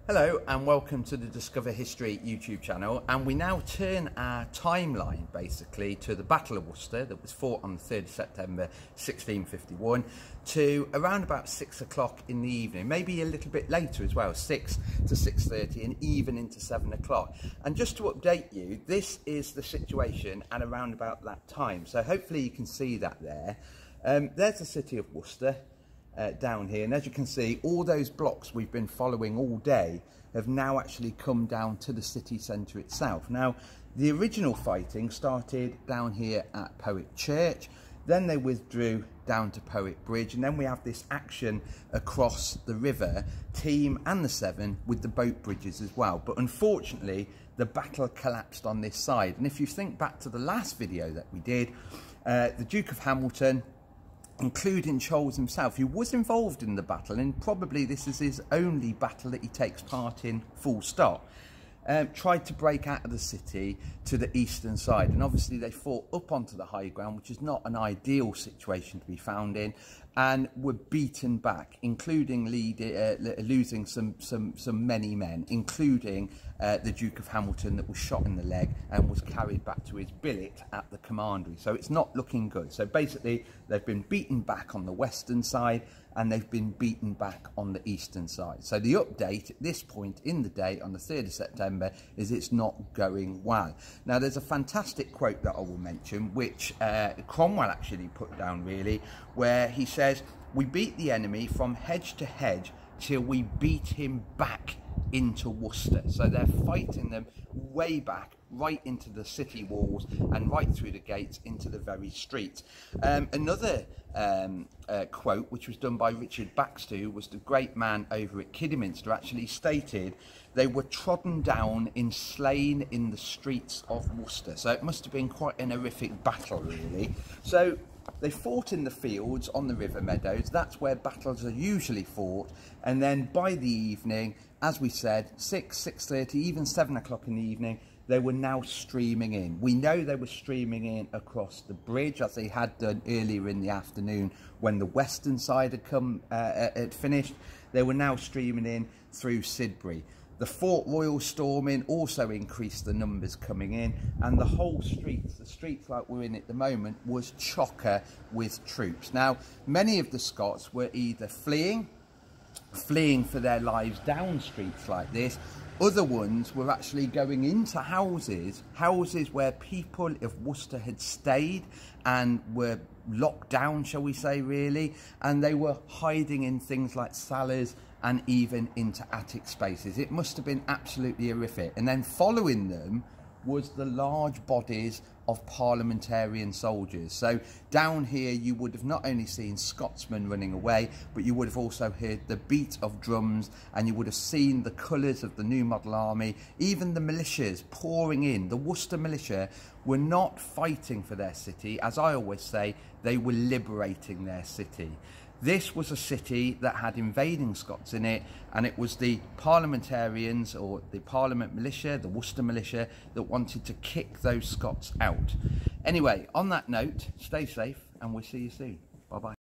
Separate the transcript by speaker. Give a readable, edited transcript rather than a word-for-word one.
Speaker 1: Hello and welcome to the Discover History YouTube channel, and we now turn our timeline basically to the Battle of Worcester that was fought on the 3rd of September 1651 to around about 6 o'clock in the evening, maybe a little bit later as well, 6 to 6:30 and even into 7 o'clock. And just to update you, this is the situation at around about that time, so hopefully you can see that there. There's the city of Worcester. Down here, and as you can see, all those blocks we've been following all day have now actually come down to the city centre itself. Now, the original fighting started down here at Poet Church, then they withdrew down to Poet Bridge, and then we have this action across the river, Team and the Severn, with the boat bridges as well. But unfortunately, the battle collapsed on this side. And if you think back to the last video that we did, the Duke of Hamilton, including Charles himself, who was involved in the battle, and probably this is his only battle that he takes part in full stop, tried to break out of the city to the eastern side, and obviously they fought up onto the high ground, which is not an ideal situation to be found in, and were beaten back, including losing some many men, including the Duke of Hamilton, that was shot in the leg and was carried back to his billet at the commandery. So it's not looking good. So basically they've been beaten back on the western side and they've been beaten back on the eastern side. So the update at this point in the day on the 3rd of September is it's not going well. Now there's a fantastic quote that I will mention, which Cromwell actually put down really, where he says, "We beat the enemy from hedge to hedge till we beat him back into Worcester." So they're fighting them way back, right into the city walls and right through the gates into the very street. Another quote, which was done by Richard Baxter, who was the great man over at Kidderminster, actually stated, "They were trodden down and slain in the streets of Worcester." So it must have been quite an horrific battle really. So they fought in the fields on the river meadows. That's where battles are usually fought. And then by the evening, as we said, 6:30, even 7 o'clock in the evening, they were now streaming in. We know they were streaming in across the bridge, as they had done earlier in the afternoon when the western side had finished. They were now streaming in through Sidbury. The Fort Royal storming also increased the numbers coming in, and the whole streets, the streets like we're in at the moment, was chocker with troops. Now, many of the Scots were either fleeing for their lives down streets like this. Other ones were actually going into houses where people of Worcester had stayed and were locked down, shall we say, really, and they were hiding in things like cellars and even into attic spaces. It must have been absolutely horrific. And then following them was the large bodies of parliamentarian soldiers. So down here you would have not only seen Scotsmen running away, but you would have also heard the beat of drums, and you would have seen the colours of the new model army, even the militias pouring in. The Worcester militia were not fighting for their city. As I always say, they were liberating their city. This was a city that had invading Scots in it, and it was the parliamentarians, or the Parliament militia, the Worcester militia, that wanted to kick those Scots out. Anyway, on that note, stay safe and we'll see you soon. Bye-bye.